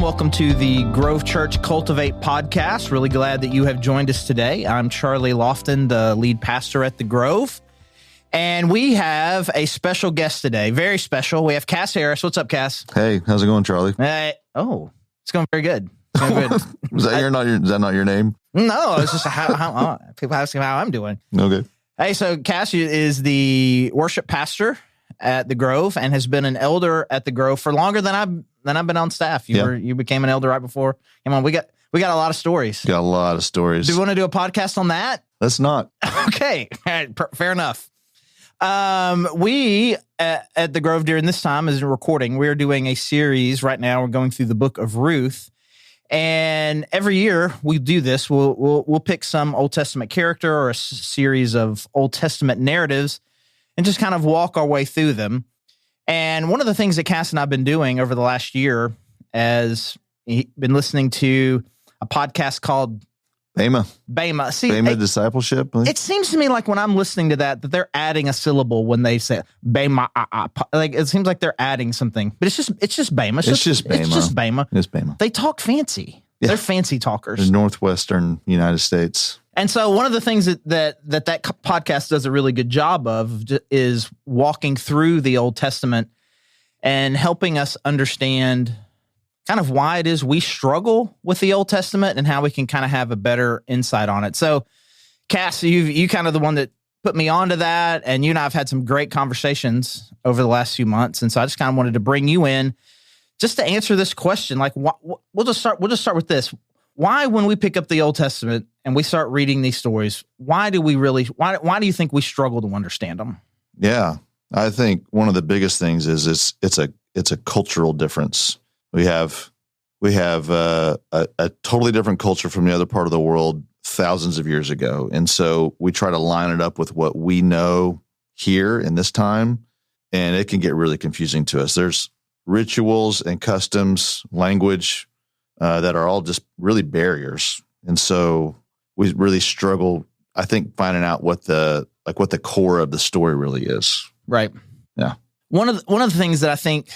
Welcome to the Grove Church Cultivate podcast. Really glad that you have joined us today. I'm Charlie Lofton, the lead pastor at the Grove. And we have a special guest today. Very special. We have Cass Harris. What's up, Cass? Hey, how's it going, Charlie? It's going very good. It's going good. Is that not your name? No, it's just how people asking how I'm doing. Okay. Hey, so Cass is the worship pastor at the Grove and has been an elder at the Grove for longer than I've been on staff. You became an elder right before. Come on, we got a lot of stories. Got a lot of stories. Do we want to do a podcast on that? Let's not. Okay, all right, fair enough. We at the Grove during this time as a recording, we're doing a series right now. We're going through the book of Ruth, and every year we do this. We'll pick some Old Testament character or a series of Old Testament narratives and just kind of walk our way through them. And one of the things that Cass and I have been doing over the last year is been listening to a podcast called Bema. See, Bema discipleship. It seems to me like when I'm listening to that they're adding a syllable when they say Bema. Like it seems like they're adding something, but it's just Bema. It's just Bema. It's Bema. They talk fancy. Yeah. They're fancy talkers. The Northwestern United States. And so one of the things that podcast does a really good job of is walking through the Old Testament and helping us understand kind of why it is we struggle with the Old Testament and how we can kind of have a better insight on it. So, Cass, you kind of the one that put me onto that, and you and I have had some great conversations over the last few months. And so I just kind of wanted to bring you in just to answer this question. Like, we'll just start with this. Why, when we pick up the Old Testament and we start reading these stories, why do you think we struggle to understand them? Yeah, I think one of the biggest things is it's a cultural difference. We have a totally different culture from the other part of the world thousands of years ago, and so we try to line it up with what we know here in this time, and it can get really confusing to us. There's rituals and customs, language that are all just really barriers. And so we really struggle, I think, finding out what the core of the story really is. Right. Yeah. One of the things that I think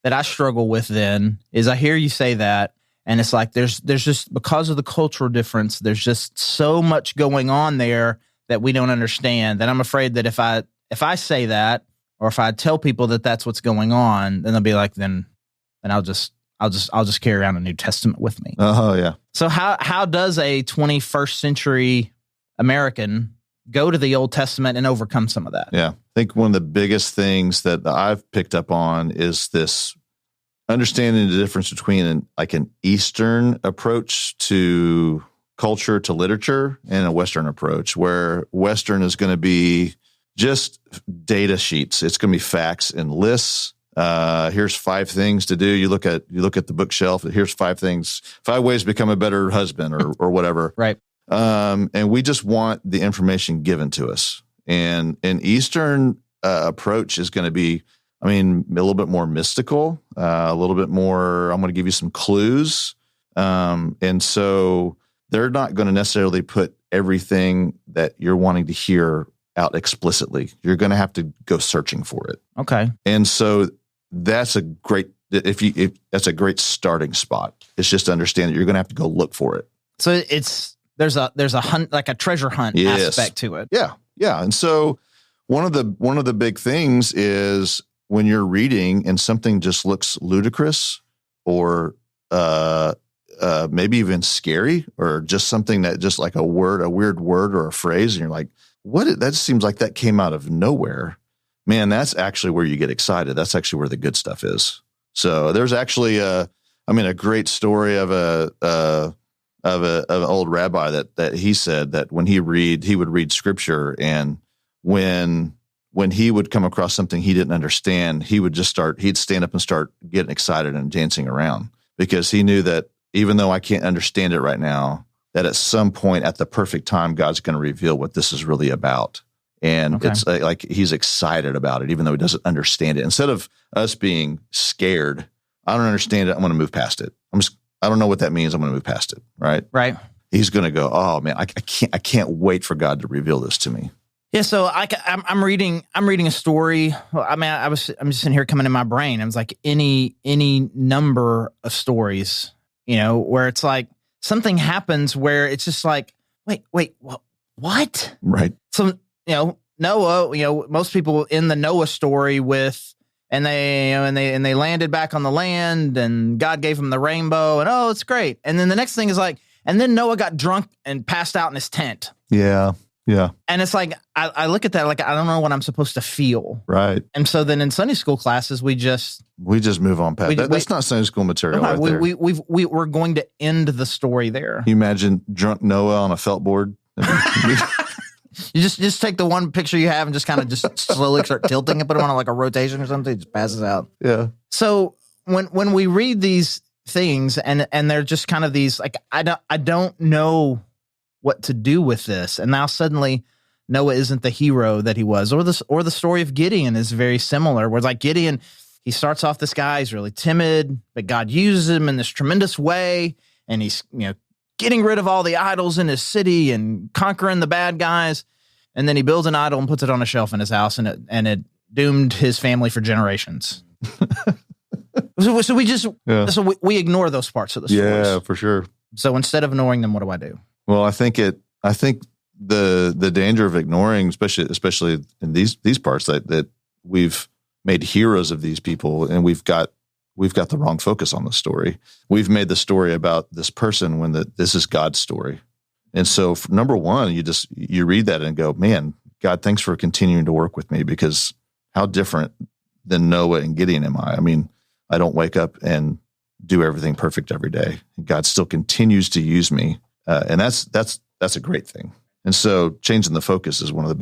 that I struggle with then is I hear you say that, and it's like there's just, because of the cultural difference, there's just so much going on there that we don't understand, that I'm afraid that if I say that, or if I tell people that that's what's going on, then they'll be like, then I'll just carry around a New Testament with me. Oh, yeah. So how does a 21st century American go to the Old Testament and overcome some of that? Yeah. I think one of the biggest things that I've picked up on is this understanding the difference between an Eastern approach to culture, to literature, and a Western approach, where Western is going to be just data sheets. It's going to be facts and lists. Here's 5 things to do. You look at the bookshelf. Here's 5 ways to become a better husband or whatever. Right. And we just want the information given to us. And an Eastern approach is going to be, a little bit more mystical, a little bit more, I'm going to give you some clues. And so they're not going to necessarily put everything that you're wanting to hear out explicitly. You're going to have to go searching for it. Okay. And so that's a great starting spot. It's just to understand that you're going to have to go look for it. So there's a hunt, like a treasure hunt aspect to it. Yeah. Yeah. And so one of the big things is when you're reading and something just looks ludicrous or maybe even scary, or just something that just like a weird word or a phrase, and you're like, that seems like that came out of nowhere. Man, that's actually where you get excited. That's actually where the good stuff is. So there's actually a great story of an old rabbi that he said that when he would read scripture, and when he would come across something he didn't understand, he'd stand up and start getting excited and dancing around, because he knew that even though I can't understand it right now, that at some point at the perfect time, God's going to reveal what this is really about. And It's like he's excited about it, even though he doesn't understand it. Instead of us being scared, I don't understand it, I'm going to move past it. I don't know what that means, I'm going to move past it. Right. Right. He's going to go, oh man, I can't wait for God to reveal this to me. Yeah, so I'm reading a story. Well, I mean, I'm just sitting here coming in my brain. I was like any number of stories, where it's like something happens where it's just like, wait, what? Right. So Noah, most people in the Noah story and they landed back on the land, and God gave him the rainbow, and it's great. And then the next thing is like, and then Noah got drunk and passed out in his tent. Yeah. Yeah. And it's like, I look at that like, I don't know what I'm supposed to feel. Right. And so then in Sunday school classes, we just move on past that. That's not Sunday school material. Right there. We're going to end the story there. You imagine drunk Noah on a felt board? You just take the one picture you have and just kind of just slowly start tilting and put it on like a rotation or something. It just passes out. Yeah. So when we read these things and they're just kind of these, like, I don't know what to do with this. And now suddenly Noah isn't the hero that he was, or the story of Gideon is very similar, where it's like Gideon, he starts off this guy, he's really timid, but God uses him in this tremendous way. And he's, getting rid of all the idols in his city and conquering the bad guys. And then he builds an idol and puts it on a shelf in his house, and it doomed his family for generations. So we ignore those parts of the stories. Yeah, for sure. So instead of ignoring them, what do I do? Well, I think the danger of ignoring, especially in these parts that we've made heroes of these people, and we've got the wrong focus on the story. We've made the story about this person when this is God's story. And so number one, you read that and go, man, God, thanks for continuing to work with me, because how different than Noah and Gideon am I? I mean, I don't wake up and do everything perfect every day. God still continues to use me. And that's a great thing. And so changing the focus is one of the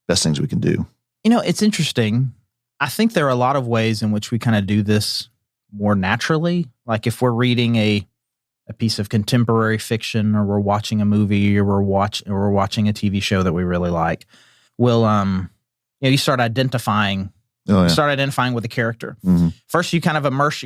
best things we can do. It's interesting. I think there are a lot of ways in which we kind of do this more naturally. Like if we're reading a piece of contemporary fiction, or we're watching a movie, or we're watching a TV show that we really like, we'll you start identifying. You start identifying with the character. Mm-hmm. First, you kind of immerse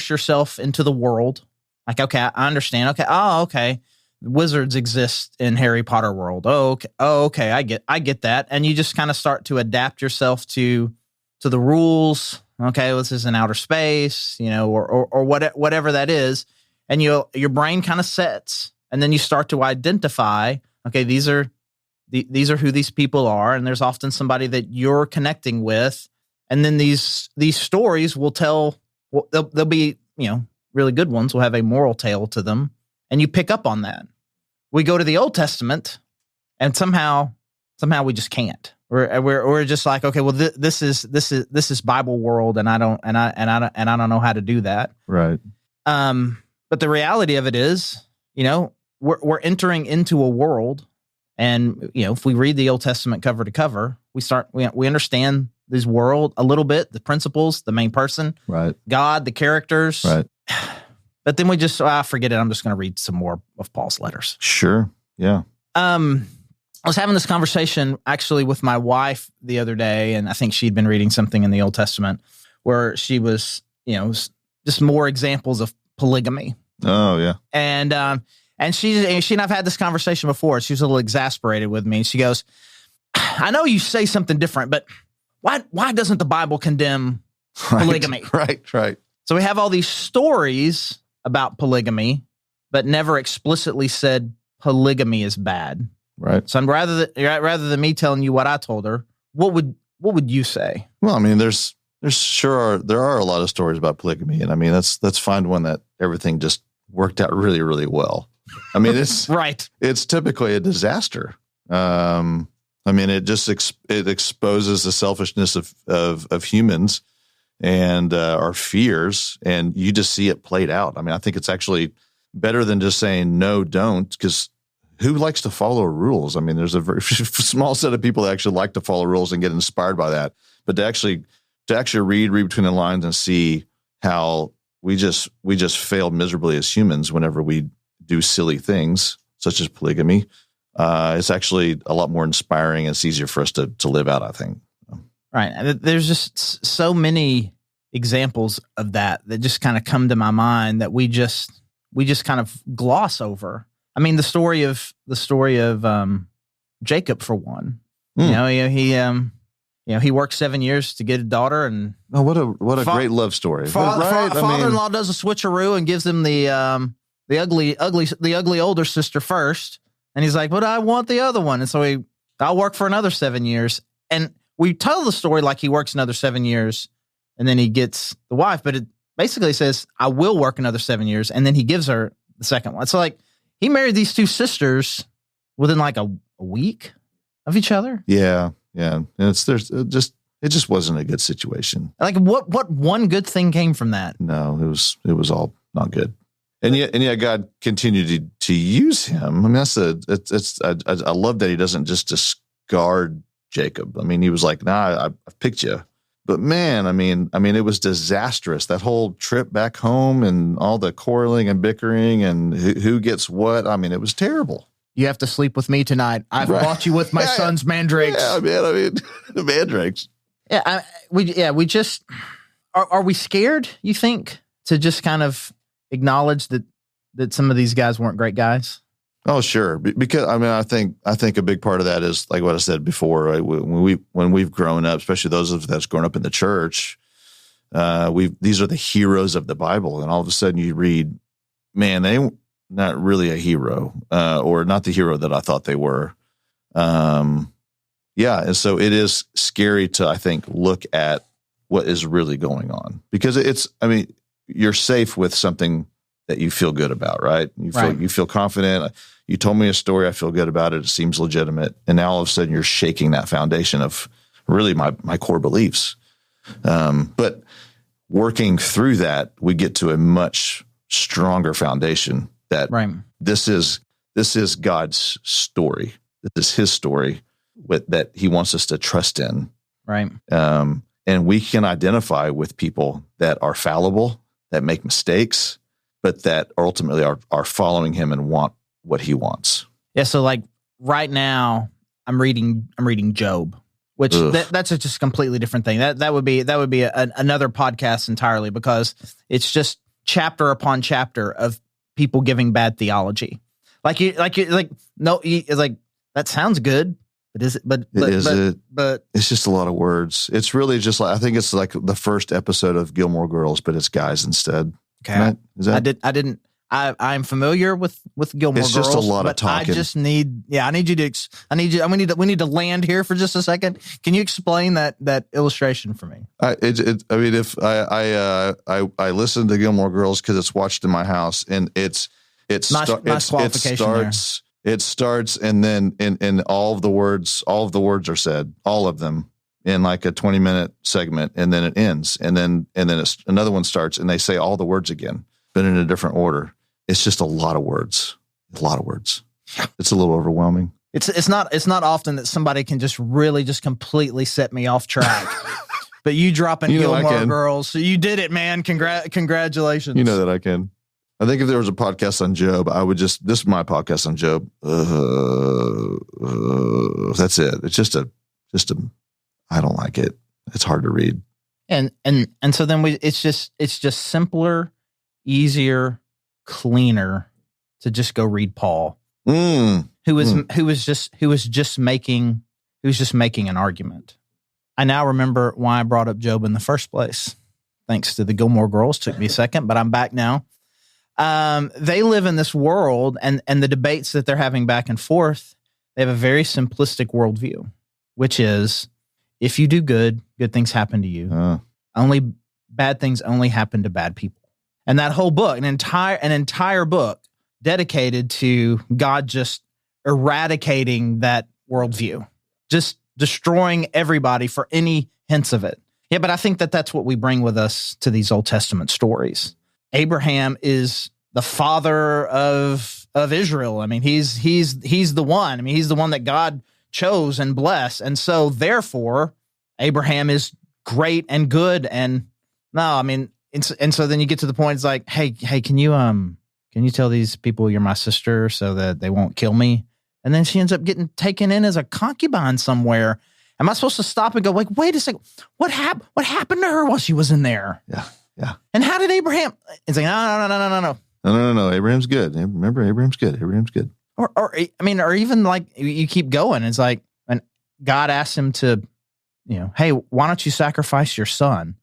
yourself into the world. Like, okay, I understand. Okay, okay. Wizards exist in Harry Potter world. Okay, I get that. And you just kind of start to adapt yourself to the rules. Okay, this is in outer space, or whatever that is. And your brain kind of sets, and then you start to identify, okay, these are who these people are, and there's often somebody that you're connecting with. And then these stories will tell, they'll be, really good ones will have a moral tale to them, and you pick up on that. We go to the Old Testament, and somehow we just can't. We're just like, okay, well, this is Bible world, and I don't know how to do that. Right. But the reality of it is, we're entering into a world, and if we read the Old Testament cover to cover, we understand this world a little bit, the principles, the main person, right? God, the characters, right? But then we just forget it. I'm just going to read some more of Paul's letters. Sure, yeah. I was having this conversation actually with my wife the other day, and I think she'd been reading something in the Old Testament where she was, just more examples of polygamy. Oh yeah, and she and I've had this conversation before. She was a little exasperated with me. She goes, "I know you say something different, but why doesn't the Bible condemn polygamy?" Right. So we have all these stories about polygamy, but never explicitly said polygamy is bad. Right. So rather than me telling you what I told her, what would you say? Well, I mean, there are a lot of stories about polygamy, and I mean, let's find one that everything just worked out really, really well. I mean, it's right. It's typically a disaster. I mean, it just it exposes the selfishness of humans and our fears, and you just see it played out. I mean, I think it's actually better than just saying no, don't, because who likes to follow rules? I mean, there's a very small set of people that actually like to follow rules and get inspired by that. But to actually read between the lines and see how we just fail miserably as humans whenever we do silly things such as polygamy, it's actually a lot more inspiring, and it's easier for us to live out, I think. Right. There's just so many examples of that just kind of come to my mind that we just kind of gloss over. I mean, the story of Jacob, for one. He worked 7 years to get a daughter, and what a great love story. Father-in-law does a switcheroo and gives him the ugly older sister first, and he's like, "But I want the other one," and so I'll work for another 7 years, and we tell the story like he works another 7 years, and then he gets the wife, but it basically says, "I will work another 7 years," and then he gives her the second one. So like he married these two sisters within like a week of each other. Yeah. And it just wasn't a good situation. Like what one good thing came from that? No, it was all not good. And yet God continued to use him. I mean, I love that he doesn't just discard Jacob. I mean, he was like, "Nah, I've picked you." But man, I mean, it was disastrous. That whole trip back home and all the quarreling and bickering and who gets what. I mean, it was terrible. You have to sleep with me tonight. I've brought you with my son's mandrakes. Yeah, man. I mean, the mandrakes. Yeah, we just are we scared? You think to just kind of acknowledge that some of these guys weren't great guys? Oh, sure. Because I mean, I think a big part of that is like what I said before. Right? When we've grown up, especially those of us that's grown up in the church, these are the heroes of the Bible, and all of a sudden you read, man, they not really a hero, or not the hero that I thought they were. And so it is scary to, I think, look at what is really going on, because you're safe with something that you feel good about, right? You feel confident. You told me a story. I feel good about it. It seems legitimate. And now all of a sudden you're shaking that foundation of really my core beliefs. But working through that, we get to a much stronger foundation that this is God's story. This is his story that he wants us to trust in. Right. And we can identify with people that are fallible, that make mistakes, but that ultimately are following him and want what he wants. Yeah. So like right now I'm reading Job, which that's just a completely different thing. That would be another podcast entirely, because it's just chapter upon chapter of people giving bad theology. That sounds good, but is it? But it's just a lot of words. It's really just like, I think it's like the first episode of Gilmore Girls, but it's guys instead. Okay. I'm familiar with Gilmore Girls. It's just a lot of talking. We need to land here for just a second. Can you explain that illustration for me? If I listen to Gilmore Girls because it's watched in my house, and it starts and then in all of the words are said, all of them, in like a 20-minute segment, and then it ends, and then another one starts and they say all the words again, but in a different order. It's just a lot of words. It's a little overwhelming. It's not often that somebody can just really just completely set me off track. But you dropping Gilmore Girls, so you did it, man. Congratulations. You know that I can. I think if there was a podcast on Job, this is my podcast on Job. That's it. It's just a, I don't like it. It's hard to read. And so then it's just simpler, easier, cleaner to just go read Paul, who was just making an argument. I now remember why I brought up Job in the first place. Thanks to the Gilmore Girls. Took me a second, but I'm back now. They live in this world, and the debates that they're having back and forth, they have a very simplistic worldview, which is, if you do good things happen to you. Only bad things only happen to bad people. And that whole book, an entire book dedicated to God just eradicating that worldview, just destroying everybody for any hints of it. Yeah, but I think that's what we bring with us to these Old Testament stories. Abraham is the father of Israel. I mean, he's the one. I mean, he's the one that God chose and blessed. And so therefore, Abraham is great and good. And no, I mean, and so then you get to the point, it's like, hey, can you tell these people you're my sister so that they won't kill me? And then she ends up getting taken in as a concubine somewhere. Am I supposed to stop and go, like, wait a second, what happened to her while she was in there? Yeah. And how did Abraham? It's like, No. Abraham's good. Remember, Abraham's good. Or even like you keep going. It's like, and God asks him to, hey, why don't you sacrifice your son?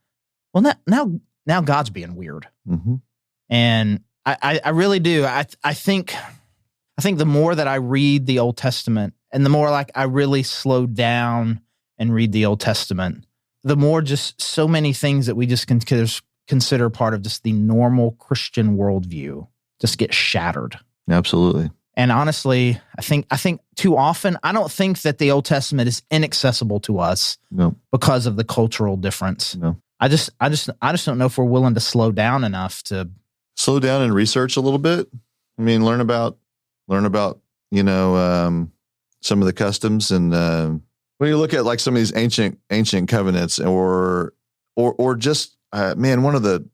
Well, now God's being weird. Mm-hmm. And I really do. I think the more that I read the Old Testament and the more like I really slow down and read the Old Testament, the more just so many things that we just consider part of just the normal Christian worldview just get shattered. Absolutely. And honestly, I think too often, I don't think that the Old Testament is inaccessible to us because of the cultural difference. No. I just don't know if we're willing to slow down enough to slow down and research a little bit. I mean, learn about some of the customs, and when you look at like some of these ancient covenants, or just man, one of the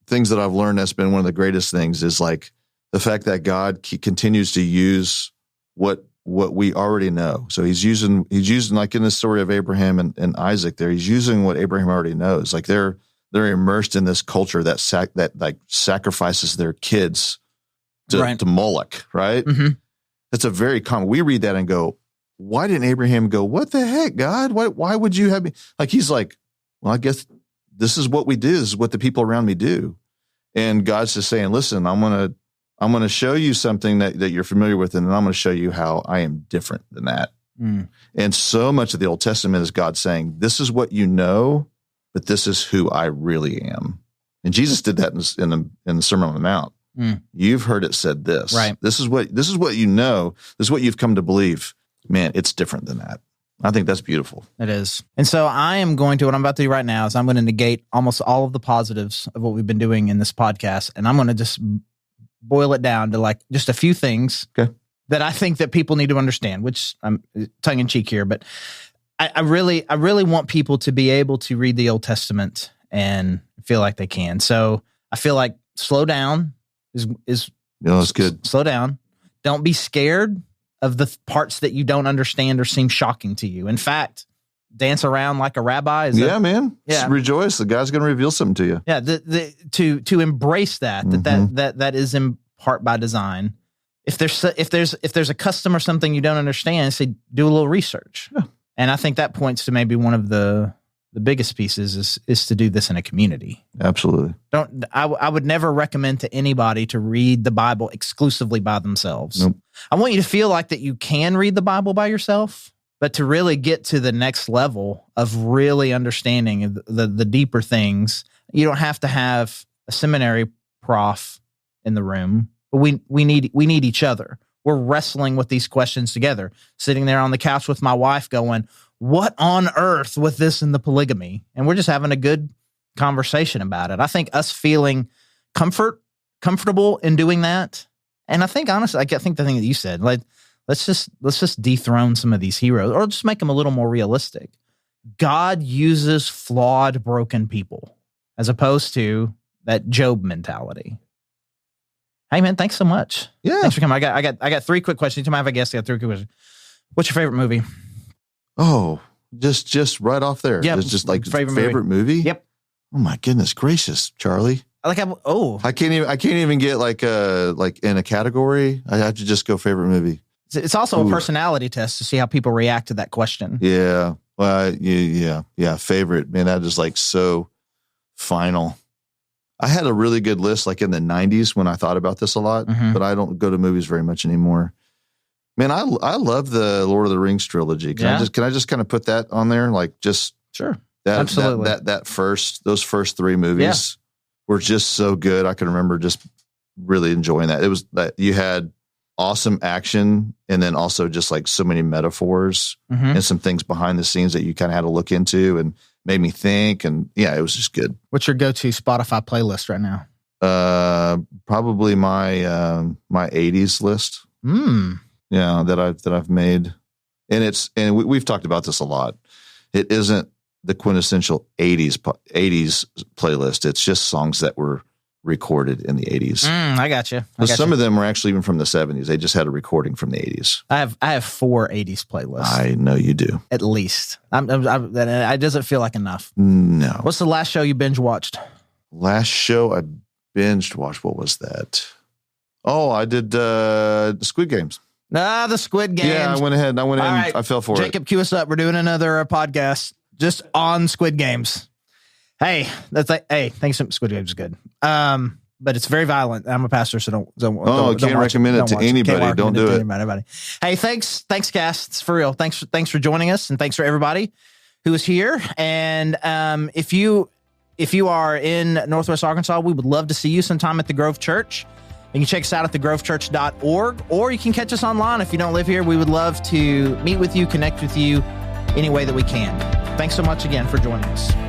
things that I've learned that's been one of the greatest things is like the fact that God continues to use what we already know. So he's using like in the story of Abraham and Isaac there, he's using what Abraham already knows. Like they're immersed in this culture that like sacrifices their kids to Moloch, right? Mm-hmm. That's a very common. We read that and go, why didn't Abraham go, what the heck, God? Why would you have me? Like, he's like, well, I guess this is what we do. This is what the people around me do. And God's just saying, listen, I'm going to show you something that you're familiar with, and then I'm going to show you how I am different than that. Mm. And so much of the Old Testament is God saying, this is what you know, but this is who I really am. And Jesus did that in the Sermon on the Mount. Mm. You've heard it said this. Right. This is what you know. This is what you've come to believe. Man, it's different than that. I think that's beautiful. It is. And so what I'm about to do right now is I'm going to negate almost all of the positives of what we've been doing in this podcast. And I'm going to just boil it down to like just a few things that I think that people need to understand, which I'm tongue in cheek here, but I really want people to be able to read the Old Testament and feel like they can. So I feel like slow down is that's good. Slow down. Don't be scared of the parts that you don't understand or seem shocking to you. In fact, dance around like a rabbi. Man. Just rejoice. The God's going to reveal something to you. Yeah. To embrace that is in part by design. If there's a custom or something you don't understand, say do a little research. Yeah. And I think that points to maybe one of the biggest pieces is to do this in a community. Absolutely. I would never recommend to anybody to read the Bible exclusively by themselves. Nope. I want you to feel like that you can read the Bible by yourself, but to really get to the next level of really understanding the deeper things, you don't have to have a seminary prof in the room, but we need each other. We're wrestling with these questions together, sitting there on the couch with my wife going, what on earth with this and the polygamy? And we're just having a good conversation about it. I think us feeling comfortable in doing that. And I think honestly, I think the thing that you said, like, let's just dethrone some of these heroes or just make them a little more realistic. God uses flawed, broken people as opposed to that Job mentality. Hey man, thanks so much. Yeah. Thanks for coming. I got 3 quick questions. You might have a guess. I got 3 quick questions. What's your favorite movie? Oh, just right off there. Yeah, just like favorite movie. Yep. Oh my goodness gracious, Charlie. I can't even get like in a category. I have to just go favorite movie. It's also a personality test to see how people react to that question. Yeah. Well, yeah. Favorite, man. That is like so final. I had a really good list like in the 90s when I thought about this a lot, but I don't go to movies very much anymore. Man, I love the Lord of the Rings trilogy. Can I just kind of put that on there? Like just sure. Absolutely. Those first 3 movies were just so good. I can remember just really enjoying that. It was that you had awesome action and then also just like so many metaphors and some things behind the scenes that you kind of had to look into and made me think. And yeah, it was just good. What's your go-to Spotify playlist right now? Probably my 80s list. Yeah, that I've made. And we've talked about this a lot. It isn't the quintessential 80s playlist. It's just songs that were recorded in the 80s. I got you. Some of them were actually even from the 70s. They just had a recording from the 80s. I have 4 80s playlists. I know you do. At least. It doesn't feel like enough. No. What's the last show you binge watched? Last show I binged watched. What was that? Oh, I did Squid Games. The Squid Games. Yeah, I went ahead and I went in. Right. I fell for it. Jacob, cue us up. We're doing another podcast just on Squid Games. Hey, thanks. Squid Games is good. But it's very violent. I'm a pastor, so don't can't recommend it to anybody. Don't do it. Anybody. Hey, thanks, Cass. It's for real. Thanks for joining us, and thanks for everybody who is here. And if you are in Northwest Arkansas, we would love to see you sometime at the Grove Church. You can check us out at thegrovechurch.org, or you can catch us online if you don't live here. We would love to meet with you, connect with you any way that we can. Thanks so much again for joining us.